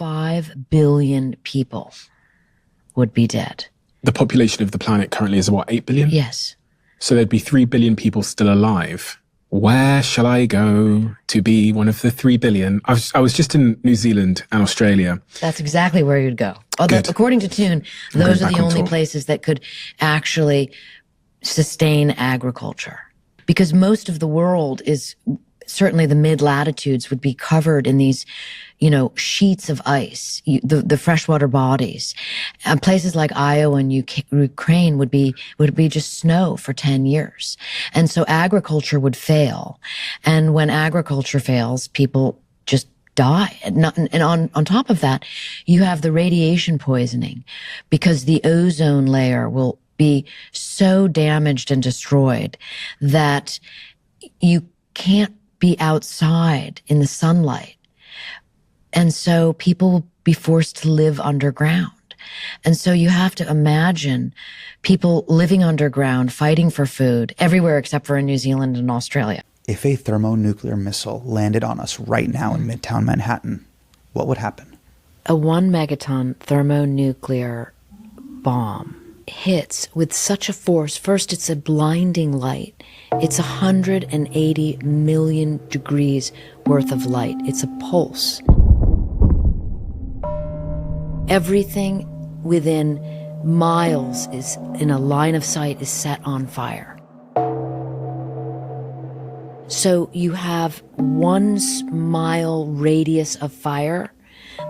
5 billion people would be dead. The population of the planet currently is what, 8 billion? Yes. So there'd be 3 billion people still alive. Where shall I go to be one of the 3 billion? I was just in New Zealand and Australia. That's exactly where you'd go. Although, according to Toon, those are the only places that could actually sustain agriculture. Because most of the world is, certainly the mid-latitudes would be covered in these, sheets of ice, the freshwater bodies. And places like Iowa and Ukraine would be just snow for 10 years. And so agriculture would fail. And when agriculture fails, people just die. And on top of that, you have the radiation poisoning because the ozone layer will be so damaged and destroyed that you can't be outside in the sunlight. And so people will be forced to live underground. And so you have to imagine people living underground, fighting for food everywhere except for in New Zealand and Australia. If a thermonuclear missile landed on us right now in Midtown Manhattan, what would happen? A 1 megaton thermonuclear bomb hits with such a force. First, it's a blinding light. It's 180 million degrees worth of light. It's a pulse. Everything within miles is in a line of sight is set on fire. So you have 1 mile radius of fire.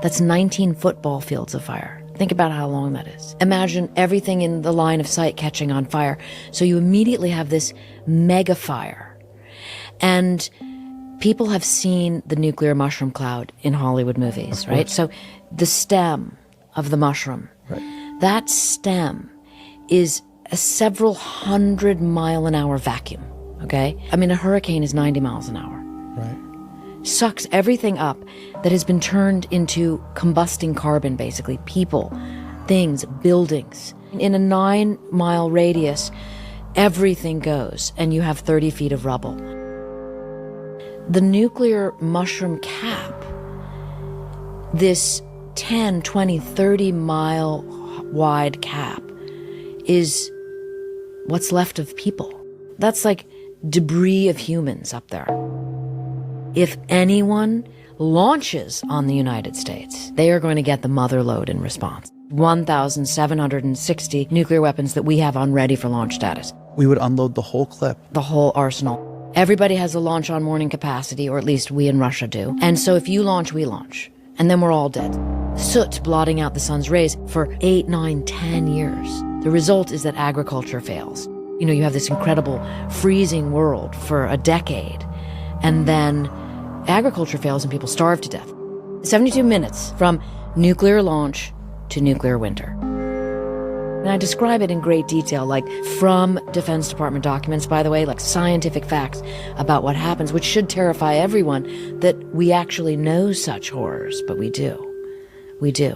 That's 19 football fields of fire. Think about how long that is. Imagine everything in the line of sight catching on fire. So you immediately have this mega fire. And people have seen the nuclear mushroom cloud in Hollywood movies, right? So the stem of the mushroom, that stem is a several 100-mile-an-hour vacuum, okay? I mean, a hurricane is 90 miles an hour. Right. Sucks everything up that has been turned into combusting carbon, basically. People, things, buildings. In a 9-mile radius, everything goes, and you have 30 feet of rubble. The nuclear mushroom cap, this 10, 20, 30-mile wide cap, is what's left of people. That's like debris of humans up there. If anyone launches on the United States, they are going to get the mother lode in response. 1,760 nuclear weapons that we have on ready for launch status. We would unload the whole clip. The whole arsenal. Everybody has a launch on morning capacity, or at least we in Russia do. And so if you launch, we launch. And then we're all dead. Soot blotting out the sun's rays for 8, 9, 10 years. The result is that agriculture fails. You have this incredible freezing world for a decade. And then agriculture fails and people starve to death. 72 minutes from nuclear launch to nuclear winter. And I describe it in great detail, like from Defense Department documents, by the way, like scientific facts about what happens, which should terrify everyone that we actually know such horrors, but we do. We do.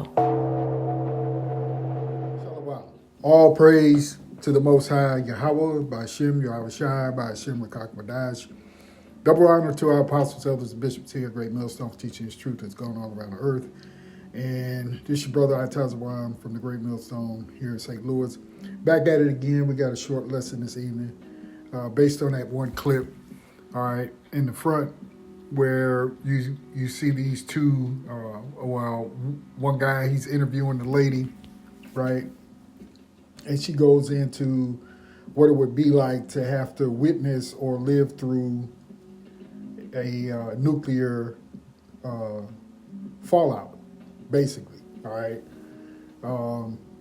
All praise to the Most High, Yahweh, Ba'ashem, Yahawashi, Ba'ashem, Rakakmadash. Double honor to our apostles, elders, and bishops here at Great Millstone for teaching His truth that's going on around the earth. And this is your brother Itazawam from the Great Millstone here in St. Louis. Back at it again. We got a short lesson this evening based on that one clip, all right, in the front where you see these two, one guy, he's interviewing the lady, right? And she goes into what it would be like to have to witness or live through a nuclear fallout, basically, all right?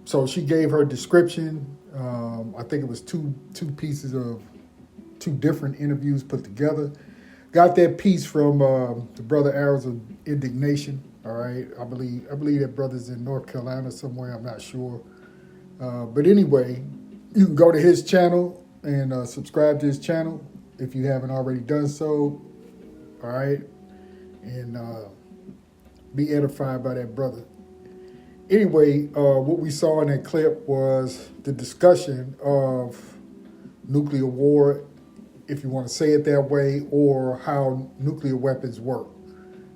So she gave her description. I think it was two pieces of two different interviews put together. Got that piece from the brother Arrows of Indignation, all right? I believe that brother's in North Carolina somewhere, I'm not sure. But anyway, you can go to his channel and subscribe to his channel if you haven't already done so, all right? And be edified by that brother. Anyway, what we saw in that clip was the discussion of nuclear war, if you want to say it that way, or how nuclear weapons work.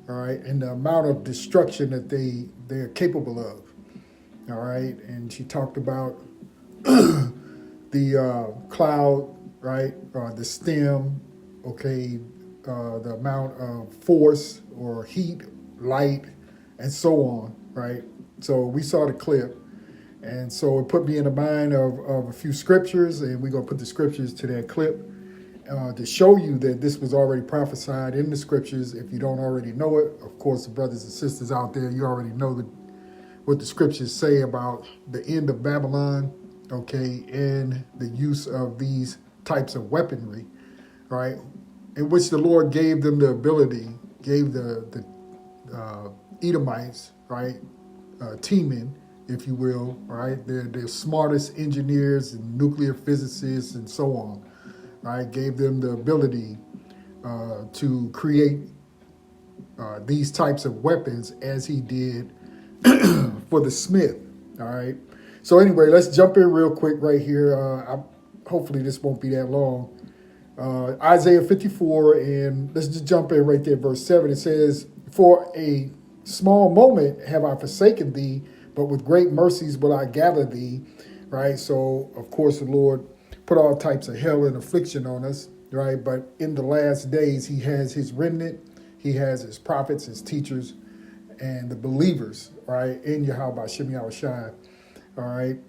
all right, and the amount of destruction that they're capable of, all right. And she talked about the cloud, right, the stem, okay, the amount of force or heat, light, and so on, right? So we saw the clip, and so it put me in the mind of a few scriptures, and we're going to put the scriptures to that clip to show you that this was already prophesied in the scriptures. If you don't already know it, of course, the brothers and sisters out there, you already know what the scriptures say about the end of Babylon, okay, and the use of these types of weaponry, right, in which the Lord gave them the ability, gave the Edomites, right, Teman, if you will, right, they're smartest engineers and nuclear physicists and so on, right, gave them the ability to create these types of weapons as he did for the smith, all right. So anyway, let's jump in real quick right here. Hopefully this won't be that long. Isaiah 54, and let's just jump in right there, verse 7. It says, "For a small moment have I forsaken thee, but with great mercies will I gather thee." Right? So, of course, the Lord put all types of hell and affliction on us, right? But in the last days, he has his remnant, he has his prophets, his teachers, and the believers, right, in Yahweh Shem Yahushai, all right?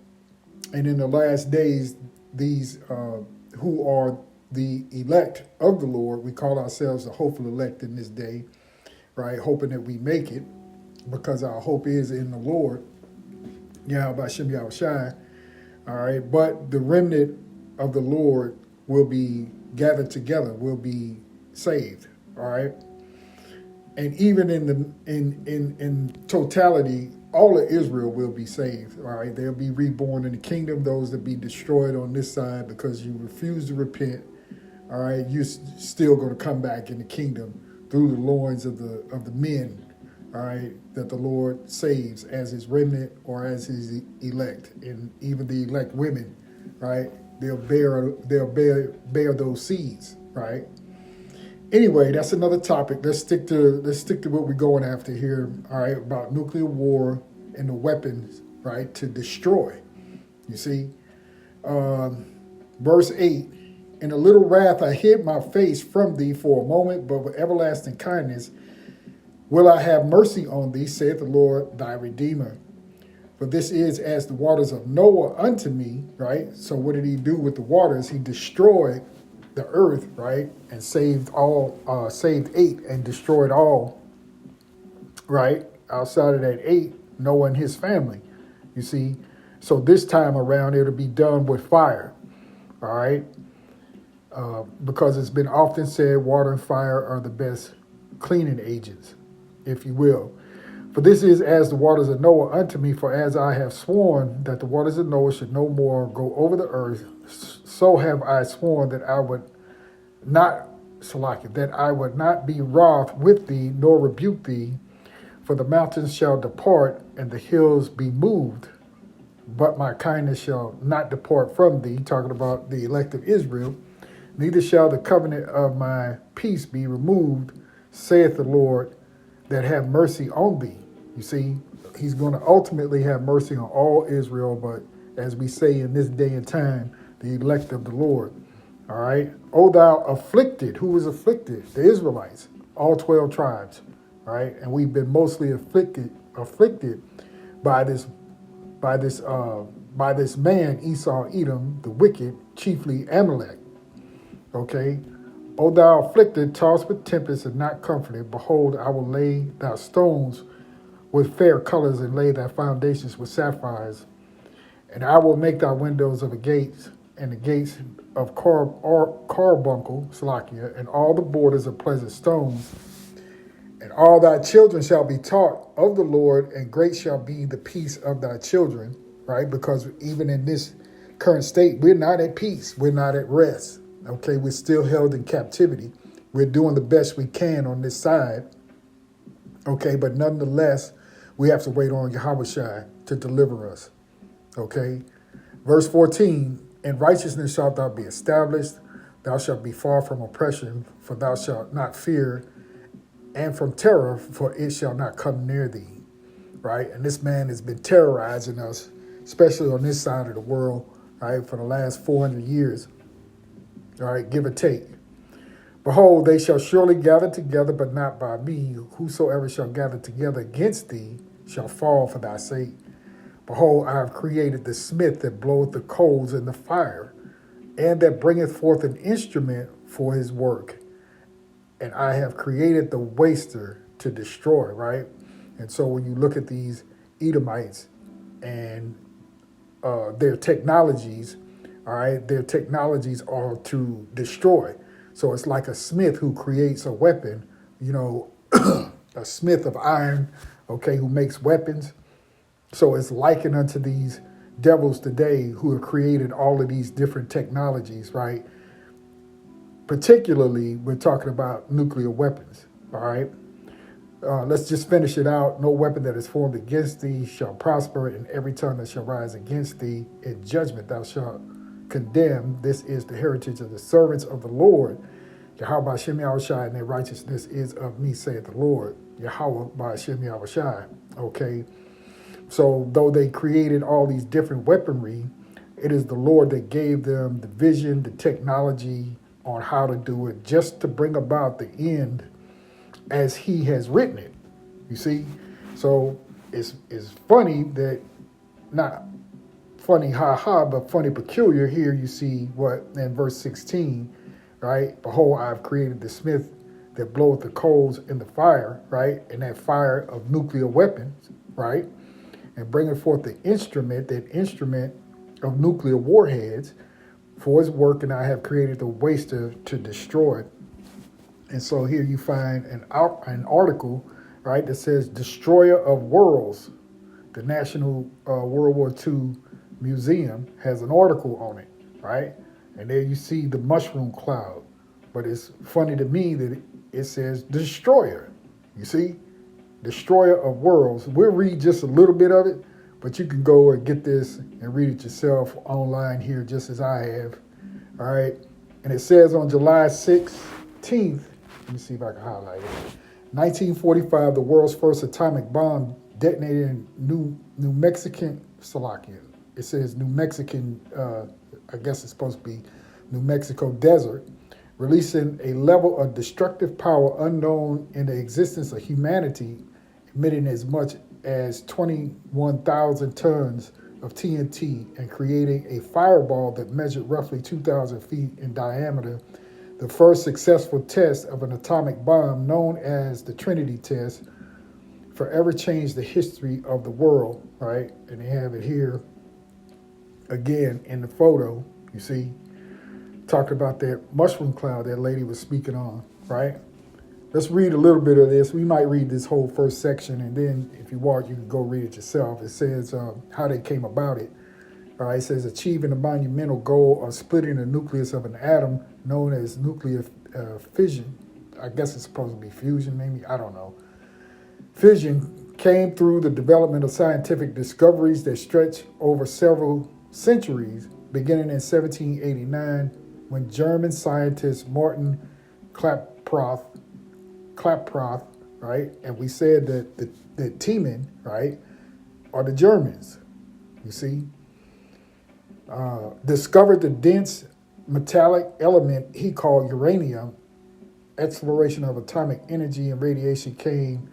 And in the last days, these who are the elect of the Lord, we call ourselves the hopeful elect in this day, right, hoping that we make it, because our hope is in the Lord, Yahweh Shem Yahushai, all right? But the remnant of the Lord will be gathered together, will be saved, all right? And even in totality, all of Israel will be saved, all right? They'll be reborn in the kingdom, those that be destroyed on this side because you refuse to repent, all right? You're still going to come back in the kingdom through the loins of the men, all right, that the Lord saves as his remnant or as his elect. And even the elect women, right, they'll bear those seeds, right? Anyway, that's another topic. Let's stick to what we're going after here, all right, about nuclear war and the weapons, right, to destroy. You see? Verse 8, "In a little wrath I hid my face from thee for a moment, but with everlasting kindness will I have mercy on thee, saith the Lord thy Redeemer. For this is as the waters of Noah unto me," right? So what did he do with the waters? He destroyed the earth, right, and saved eight and destroyed all, right, outside of that 8, Noah and his family, you see. So this time around, it'll be done with fire, all right, because it's been often said water and fire are the best cleaning agents, if you will. "For this is as the waters of Noah unto me, for as I have sworn that the waters of Noah should no more go over the earth, so have I sworn that I would not be wroth with thee, nor rebuke thee. For the mountains shall depart, and the hills be moved, but my kindness shall not depart from thee," talking about the elect of Israel. "Neither shall the covenant of my peace be removed, saith the Lord, that have mercy on thee." You see, he's going to ultimately have mercy on all Israel, but as we say in this day and time, the elect of the Lord. All right. "O thou afflicted," who was afflicted? The Israelites, all 12 tribes. All right. And we've been mostly afflicted by this man, Esau, Edom, the wicked, chiefly Amalek. Okay. "O thou afflicted, tossed with tempest and not comforted, behold, I will lay thy stones with fair colors and lay thy foundations with sapphires. And I will make thy windows of the gates and the gates of carbuncle, Salakia, and all the borders of pleasant stones. And all thy children shall be taught of the Lord, and great shall be the peace of thy children," right? Because even in this current state, we're not at peace. We're not at rest. Okay, we're still held in captivity. We're doing the best we can on this side. Okay, but nonetheless, we have to wait on Yahushua to deliver us. Okay, verse 14, "In righteousness shalt thou be established. Thou shalt be far from oppression, for thou shalt not fear and from terror, for it shall not come near thee. Right? And this man has been terrorizing us, especially on this side of the world, right, for the last 400 years, all right, give or take. Behold, they shall surely gather together, but not by me. Whosoever shall gather together against thee shall fall for thy sake. Behold, I have created the smith that bloweth the coals in the fire, and that bringeth forth an instrument for his work. And I have created the waster to destroy, right? And so when you look at these Edomites and their technologies, all right, their technologies are to destroy. So it's like a smith who creates a weapon, you know, a smith of iron, okay, who makes weapons. So it's likened unto these devils today who have created all of these different technologies, right? Particularly, we're talking about nuclear weapons, all right? Let's just finish it out. No weapon that is formed against thee shall prosper, and every tongue that shall rise against thee in judgment thou shalt condemn. This is the heritage of the servants of the Lord. Yahweh Hashem Yahushai, and their righteousness is of me, saith the Lord. Yahweh Hashem Yahushai. Okay. So though they created all these different weaponry, it is the Lord that gave them the vision, the technology on how to do it, just to bring about the end as he has written it. You see? So it's funny that, not funny ha-ha, but funny peculiar. Here you see what in verse 16, right? Behold, I have created the smith that bloweth the coals in the fire, right? And that fire of nuclear weapons, right? And bringeth forth the instrument, that instrument of nuclear warheads for his work, and I have created the waster to destroy. And so here you find an article, right, that says Destroyer of Worlds. The National World War II Museum has an article on it, right? And there you see the mushroom cloud. But it's funny to me that it says Destroyer. You see? Destroyer of Worlds. We'll read just a little bit of it, but you can go and get this and read it yourself online here, just as I have. All right? And it says on July 16th, let me see if I can highlight it. 1945, the world's first atomic bomb detonated in New Mexican, Slovakia. It says New Mexican, I guess it's supposed to be New Mexico desert, releasing a level of destructive power unknown in the existence of humanity, emitting as much as 21,000 tons of TNT and creating a fireball that measured roughly 2,000 feet in diameter. The first successful test of an atomic bomb, known as the Trinity test, forever changed the history of the world, right? And they have it here again in the photo, you see, talking about that mushroom cloud that lady was speaking on, right? Let's read a little bit of this. We might read this whole first section, and then if you want, you can go read it yourself. It says how they came about it. All right, it says achieving the monumental goal of splitting the nucleus of an atom known as nuclear fission. I guess it's supposed to be fusion, maybe. I don't know. Fission came through the development of scientific discoveries that stretch over several centuries, beginning in 1789, when German scientist Martin Klaproth, right? And we said that the Teemen, right, are the Germans, you see? Discovered the dense metallic element he called uranium. Exploration of atomic energy and radiation came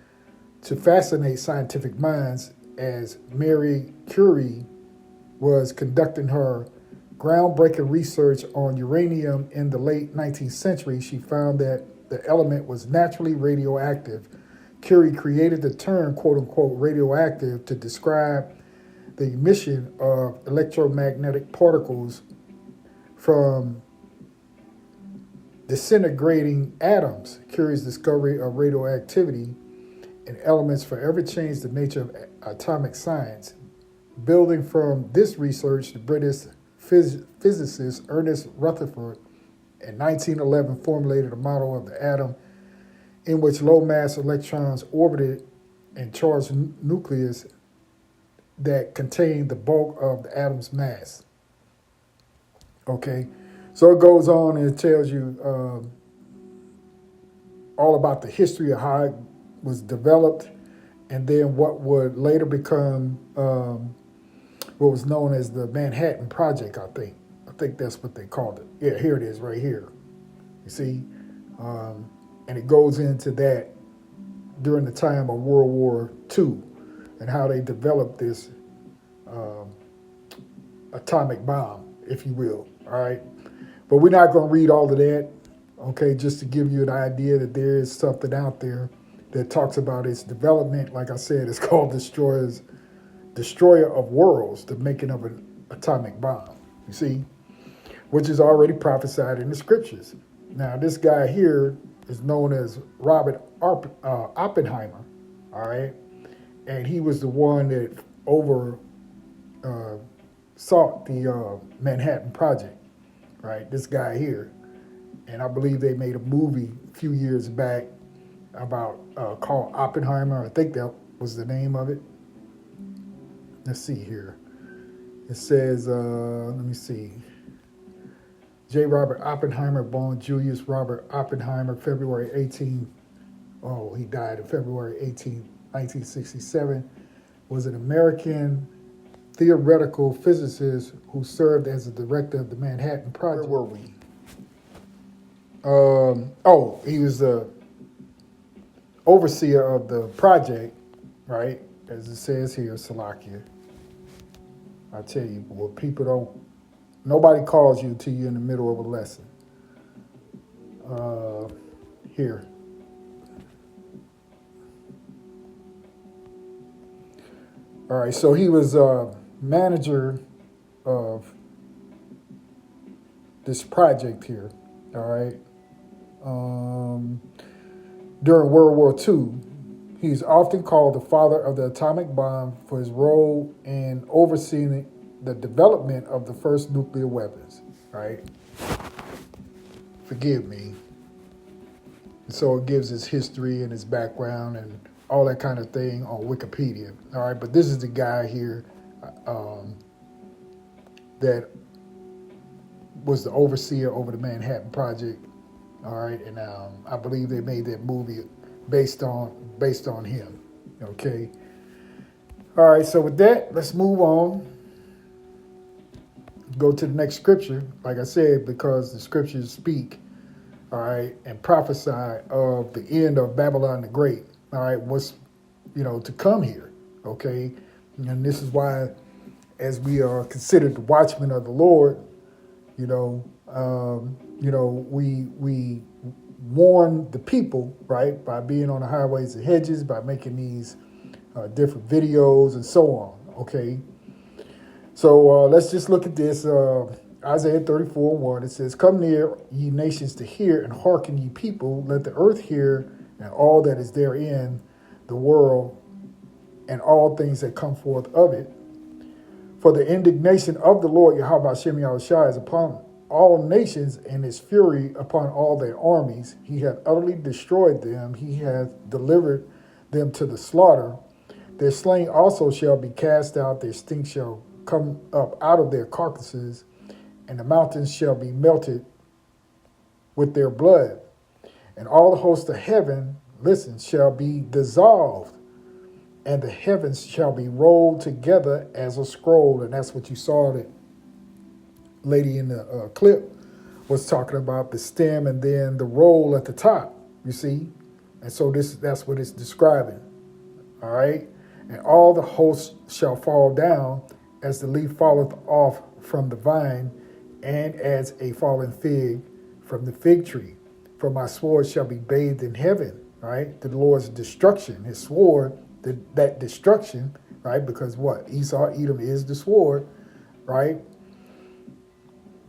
to fascinate scientific minds as Marie Curie was conducting her groundbreaking research on uranium in the late 19th century. She found that the element was naturally radioactive. Curie created the term, quote unquote, radioactive to describe the emission of electromagnetic particles from disintegrating atoms. Curie's discovery of radioactivity in elements forever changed the nature of atomic science. Building from this research, the British physicist Ernest Rutherford in 1911 formulated a model of the atom in which low-mass electrons orbited and charged nucleus that contained the bulk of the atom's mass. Okay, so it goes on and it tells you all about the history of how it was developed, and then what would later become what was known as the Manhattan Project, I think. I think that's what they called it. Yeah, here it is right here. You see? And it goes into that during the time of World War II and how they developed this atomic bomb, if you will, all right? But we're not going to read all of that, okay, just to give you an idea that there is something out there that talks about its development. Like I said, it's called Destroyer of Worlds, the making of an atomic bomb, you see, which is already prophesied in the scriptures. Now, this guy here is known as Robert Oppenheimer, all right? And he was the one that saw the Manhattan Project, right? This guy here. And I believe they made a movie a few years back about called Oppenheimer. I think that was the name of it. Let's see here. It says, let me see. J. Robert Oppenheimer, born Julius Robert Oppenheimer, February 18. Oh, he died on February 18, 1967. Was an American theoretical physicist who served as the director of the Manhattan Project. Where were we? He was the overseer of the project, right? As it says here, Salakia. I tell you, boy, nobody calls you until you're in the middle of a lesson. Here. All right, so he was manager of this project here, all right? During World War II, he's often called the father of the atomic bomb for his role in overseeing the development of the first nuclear weapons, right? Forgive me. So it gives his history and his background and all that kind of thing on Wikipedia, all right? But this is the guy here that was the overseer over the Manhattan Project, all right? And I believe they made that movie based on him, okay? All right, so with that, let's move on. Go to the next scripture, like I said, because the scriptures speak, all right, and prophesy of the end of Babylon the Great, all right, what's, to come here, okay? And this is why, as we are considered the watchmen of the Lord, we warn the people, right, by being on the highways and hedges, by making these different videos and so on, okay? So let's just look at this. Isaiah 34:1, it says, "Come near, ye nations, to hear, and hearken, ye people. Let the earth hear, and all that is therein, the world, and all things that come forth of it. For the indignation of the Lord Yahweh Hashem Yahushua is upon all nations, and his fury upon all their armies. He hath utterly destroyed them. He hath delivered them to the slaughter. Their slain also shall be cast out. Their stink shall come up out of their carcasses, and the mountains shall be melted with their blood. And all the hosts of heaven, listen, shall be dissolved, and the heavens shall be rolled together as a scroll." And that's what you saw, that lady in the clip was talking about, the stem and then the roll at the top, you see? And so that's what it's describing, all right? "And all the hosts shall fall down as the leaf falleth off from the vine, and as a fallen fig from the fig tree. For my sword shall be bathed in heaven," right? The Lord's destruction, his sword, that destruction, right? Because what? Esau, Edom is the sword, right?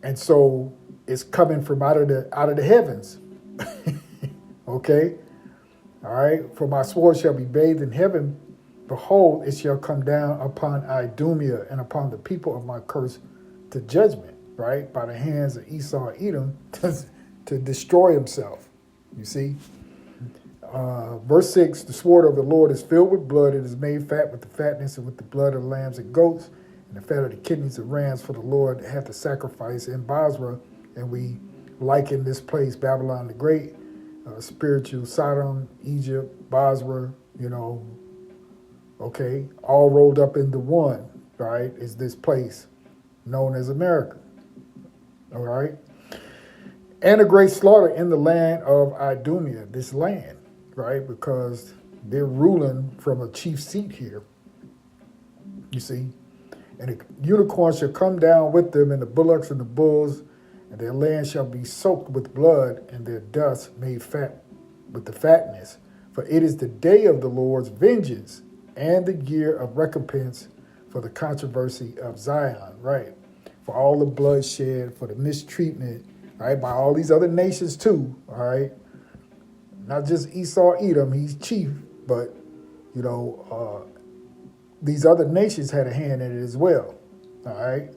And so it's coming from out of the heavens. Okay? All right. "For my sword shall be bathed in heaven. Behold, it shall come down upon Idumea and upon the people of my curse to judgment," right? By the hands of Esau and Edom to destroy himself. You see? Verse 6, "The sword of the Lord is filled with blood. It is made fat with the fatness and with the blood of lambs and goats, and the fat of the kidneys of rams. For the Lord hath the sacrifice in Basra." And we liken this place, Babylon the Great, spiritual Sodom, Egypt, Basra, okay, all rolled up into one, right, is this place known as America, all right? And a great slaughter in the land of Idumea, this land, right, because they're ruling from a chief seat here, you see. And the unicorn shall come down with them, and the bullocks and the bulls, and their land shall be soaked with blood, and their dust made fat with the fatness. For it is the day of the Lord's vengeance, and the year of recompense for the controversy of Zion, right? For all the bloodshed, for the mistreatment, right, by all these other nations too, all right? Not just Esau, Edom, he's chief, but, these other nations had a hand in it as well, all right?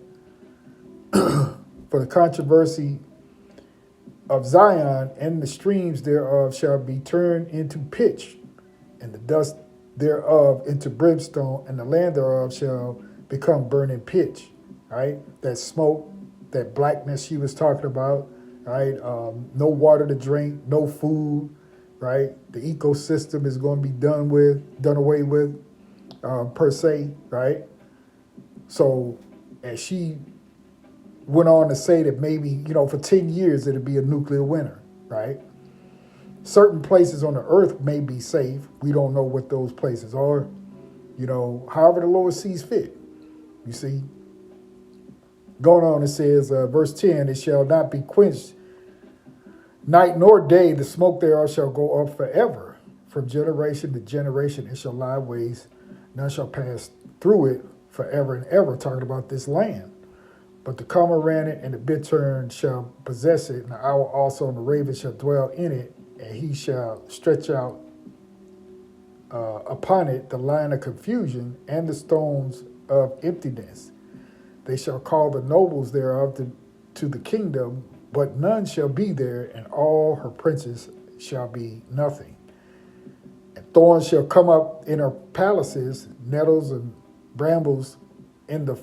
For the controversy of Zion, and the streams thereof shall be turned into pitch, and the dust thereof into brimstone, and the land thereof shall become burning pitch, right? That smoke, that blackness she was talking about, right? No water to drink, no food, right? The ecosystem is going to be done away with, per se, right? So, as she went on to say that maybe, for 10 years it'll be a nuclear winter, right? Certain places on the earth may be safe. We don't know what those places are. However the Lord sees fit. You see? Going on, it says, verse 10, it shall not be quenched night nor day, the smoke thereof shall go up forever. From generation to generation it shall lie waste. None shall pass through it forever and ever, talking about this land. But the cormorant and the bittern shall possess it, and the owl also and the raven shall dwell in it, and he shall stretch out upon it the line of confusion and the stones of emptiness. They shall call the nobles thereof to the kingdom, but none shall be there, and all her princes shall be nothing. And thorns shall come up in her palaces, nettles and brambles in the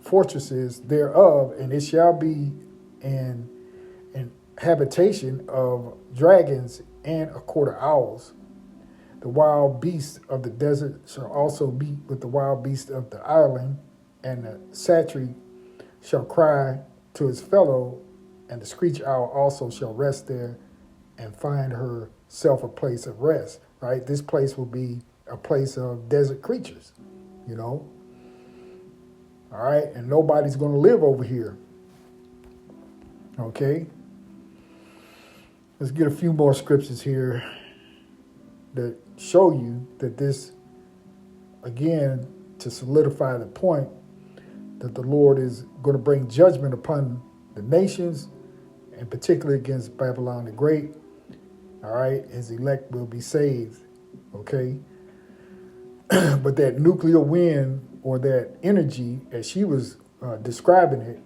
fortresses thereof, and it shall be an habitation of dragons and a court of owls. The wild beasts of the desert shall also meet with the wild beasts of the island, and the satyr shall cry to his fellow, and the screech owl also shall rest there and find herself a place of rest, right? This place will be a place of desert creatures, All right, and nobody's going to live over here. Okay? Let's get a few more scriptures here that show you that this, again, to solidify the point that the Lord is going to bring judgment upon the nations, and particularly against Babylon the Great. All right, his elect will be saved. Okay? But that nuclear wind, or that energy, as she was describing it,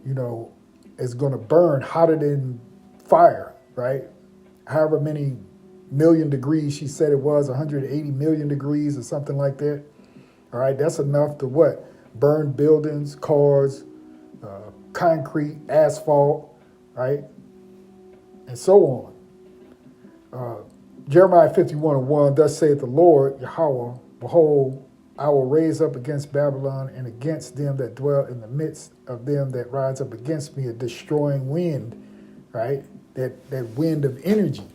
is going to burn hotter than fire, right? However many million degrees she said it was, 180 million degrees or something like that. All right, that's enough to what? Burn buildings, cars, concrete, asphalt, right? And so on. Jeremiah 51:1, thus saith the Lord, Yahweh, behold, I will raise up against Babylon and against them that dwell in the midst of them that rise up against me a destroying wind, right? That wind of energy.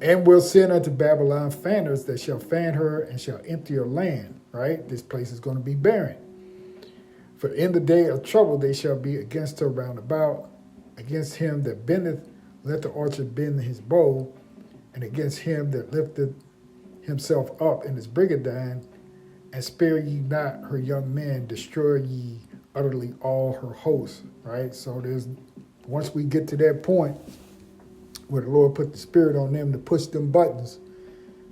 And will send unto Babylon fanners that shall fan her and shall empty her land, right? This place is going to be barren. For in the day of trouble they shall be against her round about. Against him that bendeth, let the archer bend his bow, and against him that lifteth himself up in his brigandine, and spare ye not her young men, destroy ye utterly all her hosts, right? So once we get to that point where the Lord put the spirit on them to push them buttons,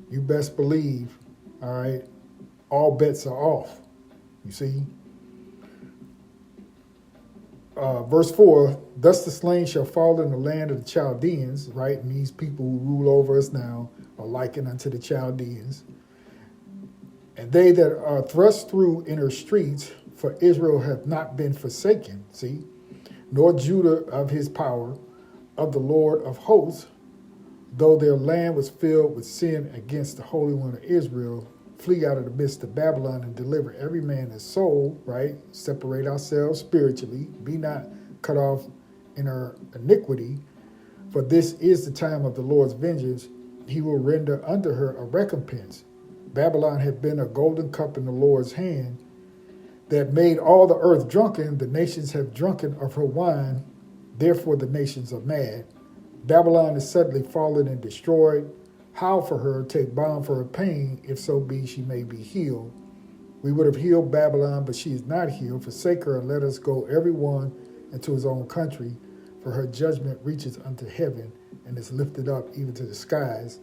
you best believe, all right, all bets are off, you see? Verse 4, thus the slain shall fall in the land of the Chaldeans, right? And these people who rule over us now are likened unto the Chaldeans. And they that are thrust through in her streets, for Israel hath not been forsaken, see, nor Judah of his power, of the Lord of hosts, Though their land was filled with sin against the Holy One of Israel, flee out of the midst of Babylon and deliver every man his soul, right? Separate ourselves spiritually. Be not cut off in our iniquity. For this is the time of the Lord's vengeance. He will render unto her a recompense. Babylon had been a golden cup in the Lord's hand that made all the earth drunken. The nations have drunken of her wine. Therefore the nations are mad. Babylon is suddenly fallen and destroyed. Howl for her, take balm for her pain, if so be she may be healed. We would have healed Babylon, but she is not healed. Forsake her and let us go every one into his own country, for her judgment reaches unto heaven and is lifted up even to the skies.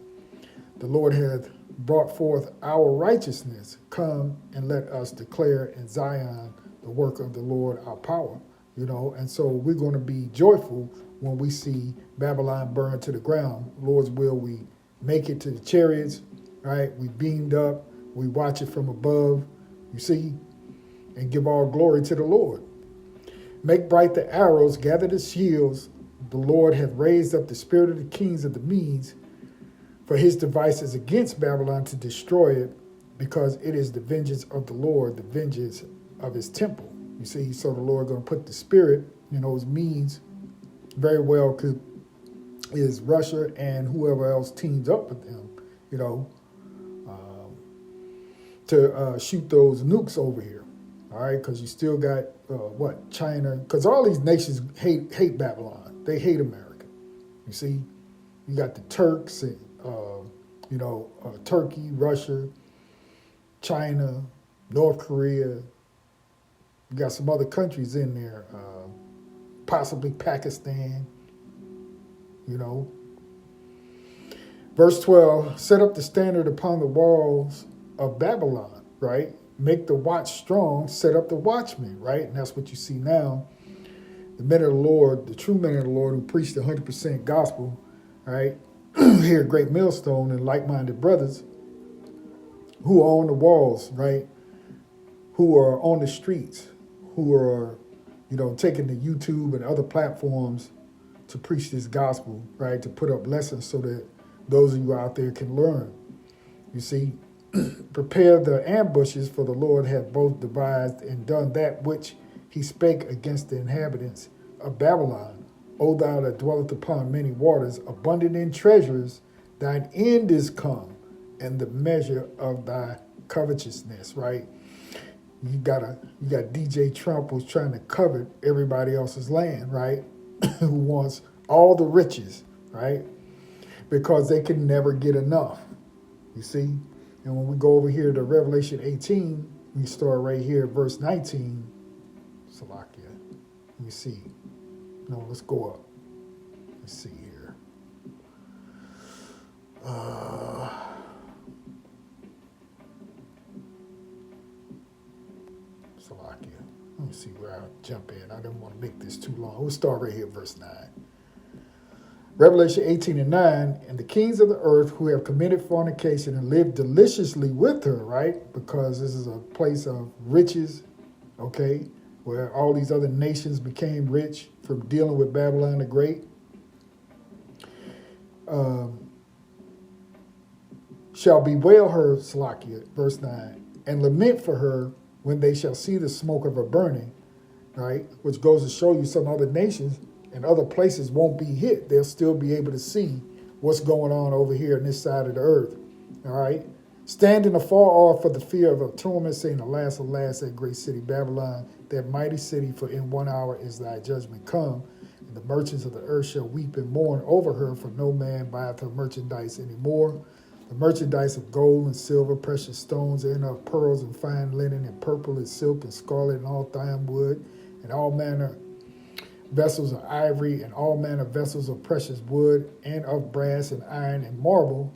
The Lord hath brought forth our righteousness. Come and let us declare in Zion the work of the Lord our power. And so we're going to be joyful when we see Babylon burn to the ground. Lord's will, we make it to the chariots, right? We beamed up, we watch it from above, you see, and give all glory to the Lord. Make bright the arrows, gather the shields. The Lord hath raised up the spirit of the kings of the Medes, for his devices against Babylon to destroy it, because it is the vengeance of the Lord, the vengeance of his temple. You see, so the Lord going to put the spirit, those Medes very well is Russia and whoever else teams up with them, to shoot those nukes over here. All right, because you still got China, because all these nations hate Babylon. They hate America. You see, you got the Turks and Turkey, Russia, China, North Korea. You got some other countries in there, possibly Pakistan. Verse 12, set up the standard upon the walls of Babylon, right? Make the watch strong, set up the watchmen, right? And that's what you see now. The men of the Lord, the true men of the Lord who preach the 100% gospel, right? Here at Great Millstone and like-minded brothers who are on the walls, right? Who are on the streets, who are, taking to YouTube and other platforms to preach this gospel, right? To put up lessons so that those of you out there can learn. You see, prepare the ambushes, for the Lord hath both devised and done that which he spake against the inhabitants of Babylon. O thou that dwellest upon many waters, abundant in treasures, thine end is come, and the measure of thy covetousness, right? You got DJ Trump who's trying to covet everybody else's land, right? Who wants all the riches, right? Because they can never get enough, you see? And when we go over here to Revelation 18, we start right here, verse 19. Salakia. Let me see. No, let's go up. Let's see here. Salakia. Let me see where I jump in. I didn't want to make this too long. We'll start right here, verse 9. Revelation 18 and 9, and the kings of the earth who have committed fornication and lived deliciously with her, right? Because this is a place of riches, okay? Where all these other nations became rich from dealing with Babylon the Great. Shall bewail her, Salakia, verse 9, and lament for her when they shall see the smoke of her burning, right? Which goes to show you some other nations and other places won't be hit. They'll still be able to see what's going on over here on this side of the earth. All right? Standing afar off for the fear of a torment, saying, alas, alas, that great city Babylon, that mighty city, for in 1 hour is thy judgment come. And the merchants of the earth shall weep and mourn over her, for no man buyeth her merchandise anymore. The merchandise of gold and silver, precious stones, and of pearls and fine linen, and purple and silk and scarlet and all thyme wood, and all manner vessels of ivory, and all manner vessels of precious wood, and of brass and iron and marble,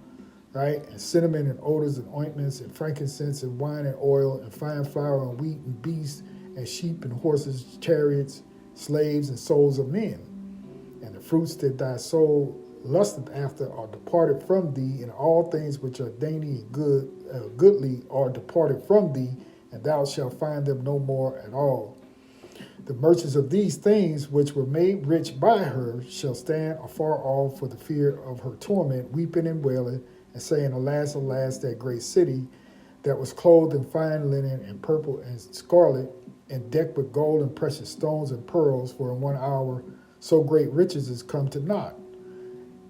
right? And cinnamon and odors and ointments and frankincense and wine and oil and fine flour and wheat and beasts and sheep and horses, chariots, slaves and souls of men. And the fruits that thy soul lusteth after are departed from thee, and all things which are dainty and goodly are departed from thee, and thou shalt find them no more at all. The merchants of these things which were made rich by her shall stand afar off for the fear of her torment, weeping and wailing, and saying, Alas, alas, that great city that was clothed in fine linen and purple and scarlet, and decked with gold and precious stones and pearls, for in 1 hour so great riches is come to naught.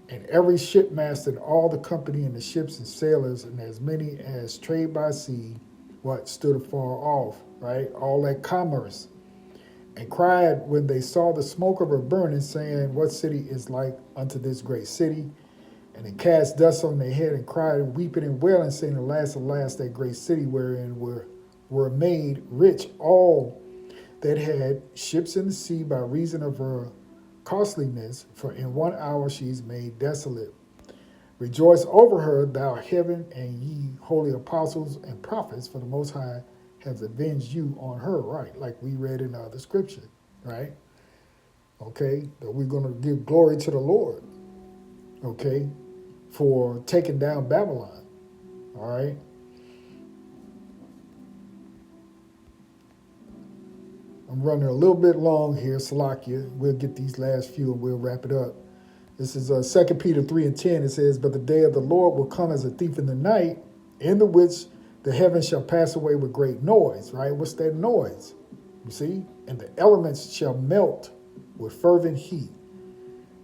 And every shipmaster and all the company and the ships and sailors, and as many as trade by sea, stood afar off, right? All that commerce. And cried when they saw the smoke of her burning, saying, What city is like unto this great city? And they cast dust on their head and cried, weeping and wailing, saying, Alas, alas, that great city wherein were made rich all that had ships in the sea by reason of her costliness, for in 1 hour she is made desolate. Rejoice over her, thou heaven, and ye holy apostles and prophets, for the Most High has avenged you on her, right? Like we read in the scripture, right? Okay, that we're going to give glory to the Lord, okay, for taking down Babylon, all right? I'm running a little bit long here, Salakia. We'll get these last few and we'll wrap it up. This is 2 Peter 3:10. It says, But the day of the Lord will come as a thief in the night, in the which the heavens shall pass away with great noise, right? What's that noise? You see? And the elements shall melt with fervent heat,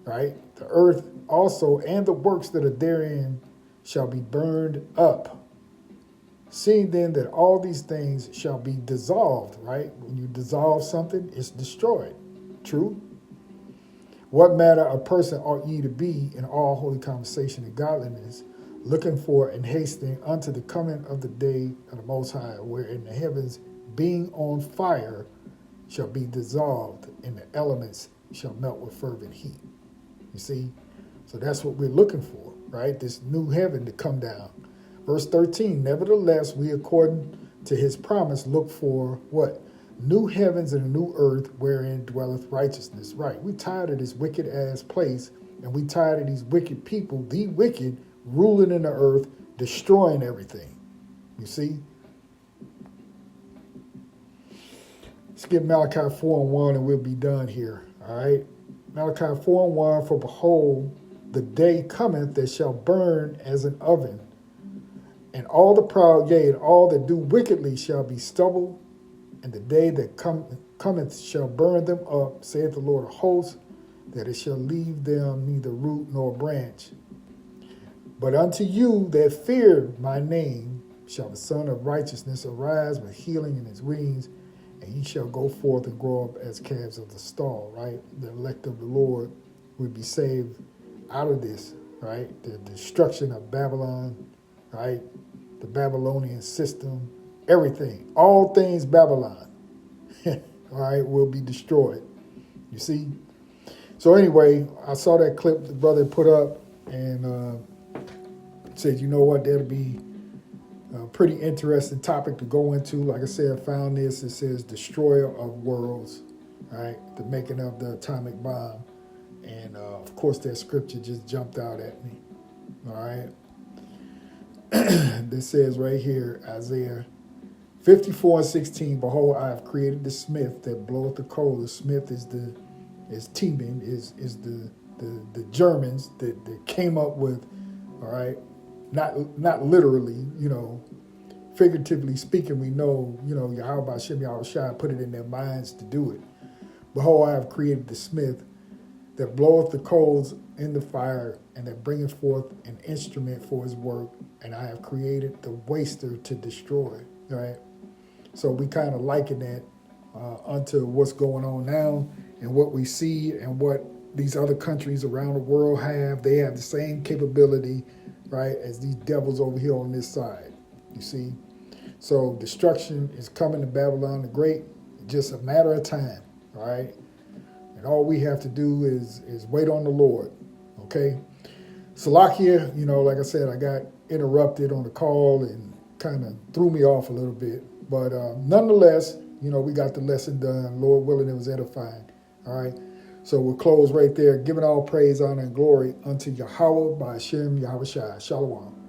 right? The earth also and the works that are therein shall be burned up. Seeing then that all these things shall be dissolved, right? When you dissolve something, it's destroyed. True? What matter a person ought ye to be in all holy conversation and godliness, looking for and hastening unto the coming of the day of the Most High, wherein the heavens, being on fire, shall be dissolved, and the elements shall melt with fervent heat. You see? So that's what we're looking for, right? This new heaven to come down. Verse 13, Nevertheless, we according to his promise look for what? New heavens and a new earth wherein dwelleth righteousness. Right. We tired of this wicked ass place, and we tired of these wicked people, the wicked, ruling in the earth, destroying everything. You see? Let's get Malachi 4:1 and we'll be done here. All right. Malachi 4:1, For behold, the day cometh that shall burn as an oven, and all the proud, yea, and all that do wickedly shall be stubble, and the day that cometh shall burn them up, saith the Lord of hosts, that it shall leave them neither root nor branch. But unto you that fear my name shall the Son of Righteousness arise with healing in his wings, and ye shall go forth and grow up as calves of the stall, right? The elect of the Lord will be saved out of this, right? The destruction of Babylon, right? The Babylonian system, everything, all things Babylon, all right, will be destroyed. You see? So anyway, I saw that clip the brother put up and said, you know what, that'll be a pretty interesting topic to go into. Like I said, I found this. It says destroyer of worlds, right? The making of the atomic bomb. And of course, that scripture just jumped out at me, all right? This says right here, Isaiah 54:16, Behold, I have created the smith that bloweth the coal. The smith is Teman, is the Germans that came up with, all right, not literally, you know, figuratively speaking, we know, you know, Yahweh Shem Yahushua put it in their minds to do it. Behold, I have created the smith that bloweth the coals in the fire, and that bringeth forth an instrument for his work, and I have created the waster to destroy, right? So we kind of liken that unto what's going on now and what we see and what these other countries around the world have. They have the same capability, right, as these devils over here on this side, you see? So destruction is coming to Babylon the Great, just a matter of time, all right? And all we have to do is wait on the Lord, okay? Salakia, you know, like I said, I got interrupted on the call and kind of threw me off a little bit. But nonetheless, you know, we got the lesson done. Lord willing, it was edifying, all right? So we'll close right there, giving all praise, honor, and glory unto Yahweh by Hashem Yahushua. Shalom.